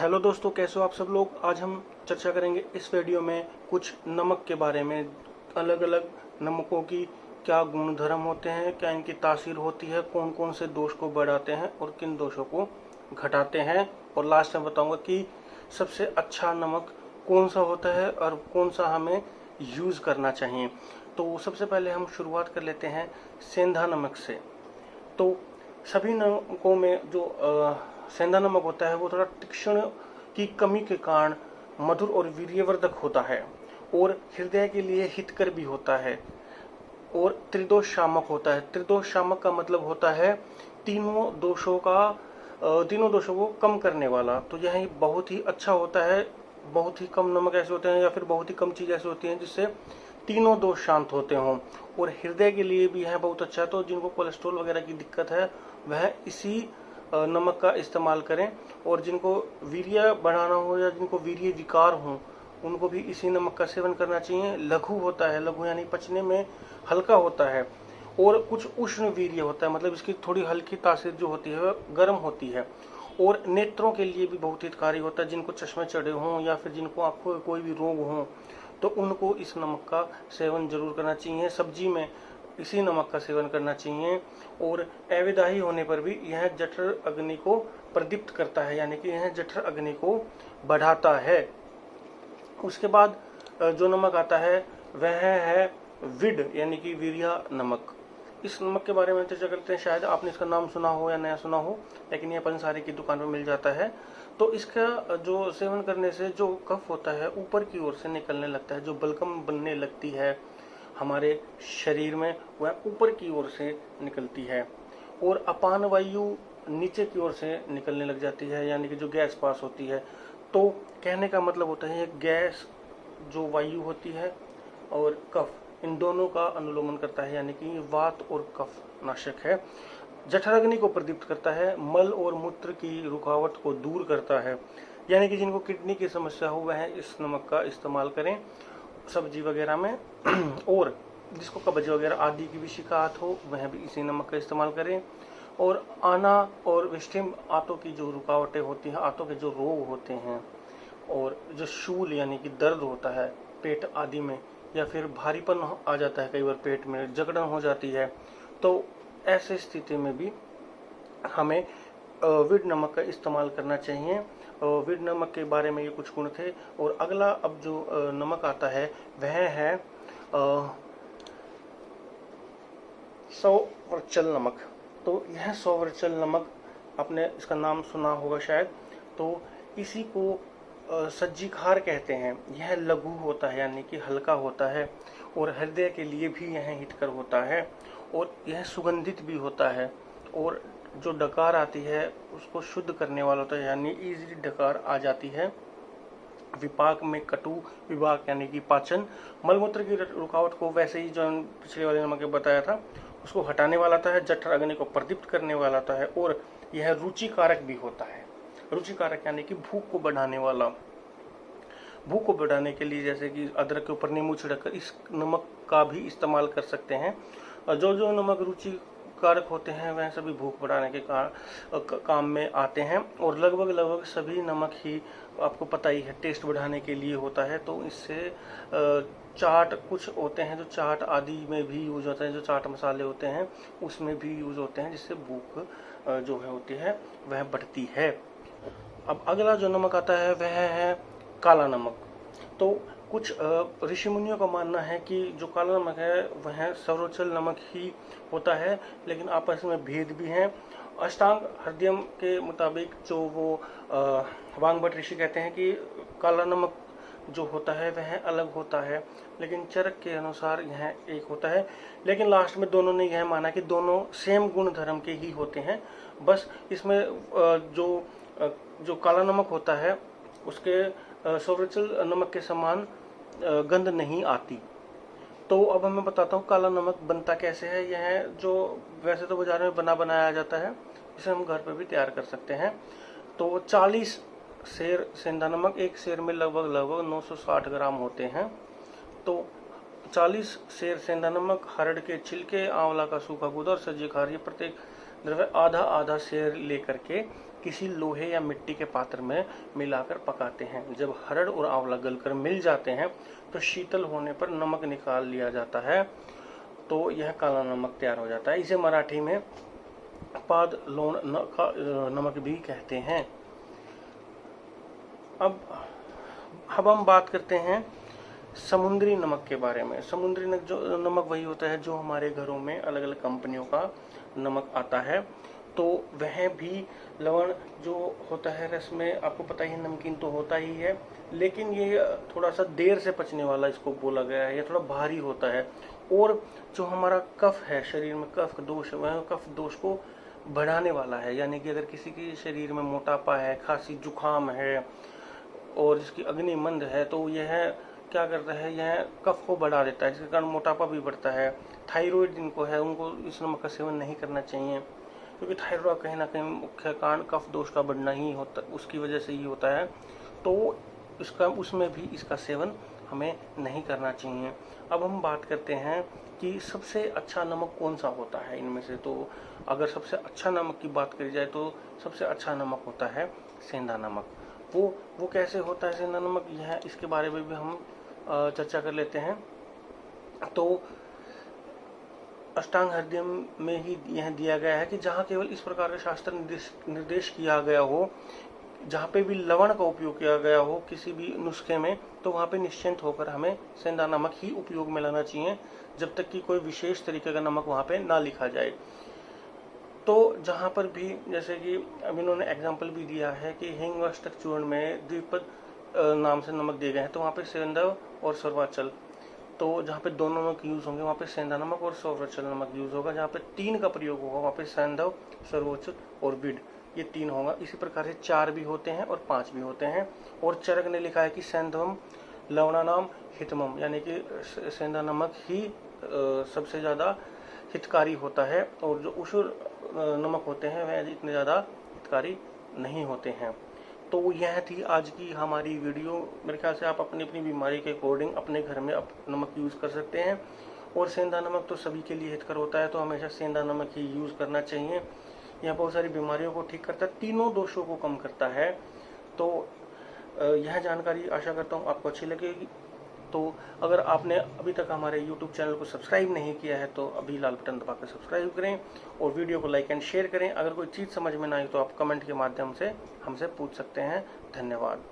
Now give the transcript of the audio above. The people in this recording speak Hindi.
हेलो दोस्तों, कैसे हो आप सब लोग। आज हम चर्चा करेंगे इस वीडियो में कुछ नमक के बारे में। अलग अलग नमकों की क्या गुण धर्म होते हैं, क्या इनकी तासीर होती है, कौन कौन से दोष को बढ़ाते हैं और किन दोषों को घटाते हैं। और लास्ट में बताऊंगा कि सबसे अच्छा नमक कौन सा होता है और कौन सा हमें यूज़ करना चाहिए। तो सबसे पहले हम शुरुआत कर लेते हैं सेंधा नमक से। तो सभी नमकों में जो सेंधा नमक होता है वो थोड़ा तीक्ष्ण की कमी के कारण मधुर और वीर्यवर्धक होता है और हृदय के लिए हितकर भी होता है और त्रिदोष शामक होता है। त्रिदोष शामक का मतलब होता है तीनों दोषों को कम करने वाला। तो यह बहुत ही अच्छा होता है। बहुत ही कम नमक ऐसे होते हैं या फिर बहुत ही कम चीज़ ऐसी होती हैं जिससे तीनों दोष शांत होते हों। और हृदय के लिए भी है बहुत अच्छा। तो जिनको कोलेस्ट्रॉल वगैरह की दिक्कत है वह इसी नमक का इस्तेमाल करें, और जिनको वीर्य बढ़ाना हो या जिनको वीर्य विकार हो उनको भी इसी नमक का सेवन करना चाहिए। लघु होता है, लघु यानी पचने में हल्का होता है और कुछ उष्ण वीर्य होता है, मतलब इसकी थोड़ी हल्की तासीर जो होती है वह गर्म होती है। और नेत्रों के लिए भी बहुत हितकारी होता है। जिनको चश्मे चढ़े हों या फिर जिनको आंखों में कोई भी रोग हो तो उनको इस नमक का सेवन जरूर करना चाहिए। सब्जी में इसी नमक का सेवन करना चाहिए। और अविदाही होने पर भी यह जठर अग्नि को प्रदीप्त करता है, यानी कि यह जठर अग्नि को बढ़ाता है। उसके बाद जो नमक आता है वह है विड यानी कि वीर्या नमक। इस नमक के बारे में चर्चा करते हैं। शायद आपने इसका नाम सुना हो या नया सुना हो, लेकिन यह पंसारी की दुकान पर मिल जाता है। तो इसका जो सेवन करने से जो कफ होता है ऊपर की ओर से निकलने लगता है, जो बलगम बनने लगती है हमारे शरीर में वह ऊपर की ओर से निकलती है। और अपान वायु नीचे की ओर से निकलने लग जाती है, यानी कि जो गैस पास होती है। तो कहने का मतलब होता है गैस जो वायु होती है और कफ, इन दोनों का अनुलोमन करता है, यानी कि वात और कफ नाशक है। जठर अग्नि को प्रदीप्त करता है। मल और मूत्र की रुकावट को दूर करता है, यानी कि जिनको किडनी की समस्या हो वह इस नमक का इस्तेमाल करें सब्जी वगैरह में। और जिसको कब्ज वगैरह आदि की भी शिकायत हो वह भी इसी नमक का इस्तेमाल करें। और आना और विष्ठिम आंतों की जो रुकावटें होती हैं, आंतों के जो रोग होते हैं और जो शूल यानी कि दर्द होता है पेट आदि में, या फिर भारीपन आ जाता है, कई बार पेट में जकड़न हो जाती है, तो ऐसे स्थिति में भी हमें विड नमक का इस्तेमाल करना चाहिए। विड नमक के बारे में ये कुछ गुण थे। और अगला अब जो नमक आता है वह है सौवर्चल नमक। तो यह सौवर्चल नमक, आपने इसका नाम सुना होगा शायद। तो इसी को सज्जी खार कहते हैं। यह लघु होता है यानी कि हल्का होता है और हृदय के लिए भी यह हितकर होता है और यह सुगंधित भी होता है। और जो डकार आती है उसको शुद्ध करने वाला होता है, यानी इजीली डकार आ जाती है। विपाक में कटु विभाग यानी कि पाचन, मलमूत्र की रुकावट को वैसे ही जो पिछले वाले नमक में बताया था उसको हटाने वाला था, जठर अग्नि को प्रदीप्त करने वाला था। और यह रुचिकारक भी होता है। रुचिकारक यानी कि भूख को बढ़ाने वाला। भूख को बढ़ाने के लिए जैसे कि अदरक के ऊपर नींबू छिड़ककर इस नमक का भी इस्तेमाल कर सकते हैं। जो जो नमक रुचिकारक होते हैं वह सभी भूख बढ़ाने के काम में आते हैं। और लगभग सभी नमक ही आपको पता ही है टेस्ट बढ़ाने के लिए होता है। तो इससे चाट कुछ होते हैं जो चाट आदि में भी यूज होते हैं, जो चाट मसाले होते हैं उसमें भी यूज होते हैं, जिससे भूख जो है होती है वह बढ़ती है। अब अगला जो नमक आता है वह है काला नमक। तो कुछ ऋषि मुनियों का मानना है कि जो काला नमक है वह सर्वोच्चल नमक ही होता है, लेकिन आपस में भेद भी हैं। अष्टांग हृदयम के मुताबिक जो वो वांगभट ऋषि कहते हैं कि काला नमक जो होता है वह अलग होता है, लेकिन चरक के अनुसार यह एक होता है। लेकिन लास्ट में दोनों ने यह माना कि दोनों सेम गुण धर्म के ही होते हैं। बस इसमें जो काला नमक होता है उसके सौवर्चल नमक के समान गंध नहीं आती। तो अब मैं बताता हूँ काला नमक बनता कैसे है। यह जो वैसे तो बाजार में बना बनाया जाता है, इसे हम घर पर भी तैयार कर सकते हैं। तो 40 सेर सेंधा नमक, एक सेर में लगभग 960 ग्राम होते हैं। तो 40 सेर सेंधा नमक, हरड़ के छिलके, आंवला का सूखा गूदा और सज्जी खार, ये प्रत्येक द्रव्य आधा आधा सेर लेकर के किसी लोहे या मिट्टी के पात्र में मिलाकर पकाते हैं। जब हरड़ और आंवला गलकर मिल जाते हैं तो शीतल होने पर नमक निकाल लिया जाता है, तो यह काला नमक तैयार हो जाता है। इसे मराठी में पाद लोण नमक भी कहते हैं। अब हम बात करते हैं समुद्री नमक के बारे में। समुद्री नमक वही होता है जो हमारे घरों में अलग अलग कंपनियों का नमक आता है। तो वह भी लवण जो होता है रस में, आपको पता ही नमकीन तो होता ही है, लेकिन ये थोड़ा सा देर से पचने वाला इसको बोला गया है। ये थोड़ा भारी होता है और जो हमारा कफ है, शरीर में कफ दोष, वह कफ दोष को बढ़ाने वाला है। यानी कि अगर किसी के शरीर में मोटापा है, खांसी जुकाम है और जिसकी अग्नि मंद है, तो यह क्या करता है, यह कफ को बढ़ा देता है, जिसके कारण मोटापा भी बढ़ता है। थायराइड जिनको है उनको इस नमक का सेवन नहीं करना चाहिए, क्योंकि थायराइड कहीं ना कहीं मुख्य कारण कफ दोष का बढ़ना ही होता, उसकी वजह से ही होता है। तो इसका उसमें भी इसका सेवन हमें नहीं करना चाहिए। अब हम बात करते हैं कि सबसे अच्छा नमक कौन सा होता है इनमें से। तो अगर सबसे अच्छा नमक की बात करी जाए तो सबसे अच्छा नमक होता है सेंधा नमक। वो कैसे होता है सेंधा नमक, यह इसके बारे में भी हम चर्चा कर लेते हैं। तो अष्टांग हृदय में ही यह दिया गया है कि जहाँ केवल इस प्रकार का शास्त्र निर्देश किया गया हो, जहाँ पे भी लवण का उपयोग किया गया हो किसी भी नुस्खे में, तो वहाँ पे निश्चिंत होकर हमें सेंधा नमक ही उपयोग में लाना चाहिए, जब तक कि कोई विशेष तरीके का नमक वहाँ पे ना लिखा जाए। तो जहाँ पर भी, जैसे कि अब इन्होंने एग्जाम्पल भी दिया है कि हिंग व अष्टक चूर्ण में द्विपद नाम से नमक दिए गए हैं, तो वहाँ पे सैंधव और सर्वाचल, तो जहाँ पे दोनों नमक यूज होंगे वहाँ पे सेंधा नमक और सर्वाचल नमक यूज होगा। जहाँ पे 3 का प्रयोग होगा वहाँ पे सैंधव, सर्वोच्च और विड, ये 3 होगा। इसी प्रकार से 4 भी होते हैं और 5 भी होते हैं। और चरक ने लिखा है कि सैंधवम लवणानाम हितमम, यानी कि सेंधा नमक ही सबसे ज़्यादा हितकारी होता है, और जो उषुर नमक होते हैं वह इतने ज़्यादा हितकारी नहीं होते हैं। तो यह थी आज की हमारी वीडियो। मेरे ख्याल से आप अपनी अपनी बीमारी के अकॉर्डिंग अपने घर में नमक यूज़ कर सकते हैं। और सेंधा नमक तो सभी के लिए हितकर होता है, तो हमेशा सेंधा नमक ही यूज़ करना चाहिए। यह बहुत सारी बीमारियों को ठीक करता है, तीनों दोषों को कम करता है। तो यह जानकारी आशा करता हूँ आपको अच्छी लगेगी। तो अगर आपने अभी तक हमारे YouTube चैनल को सब्सक्राइब नहीं किया है तो अभी लाल बटन दबाकर सब्सक्राइब करें और वीडियो को लाइक एंड शेयर करें। अगर कोई चीज़ समझ में ना आई तो आप कमेंट के माध्यम से हमसे पूछ सकते हैं। धन्यवाद।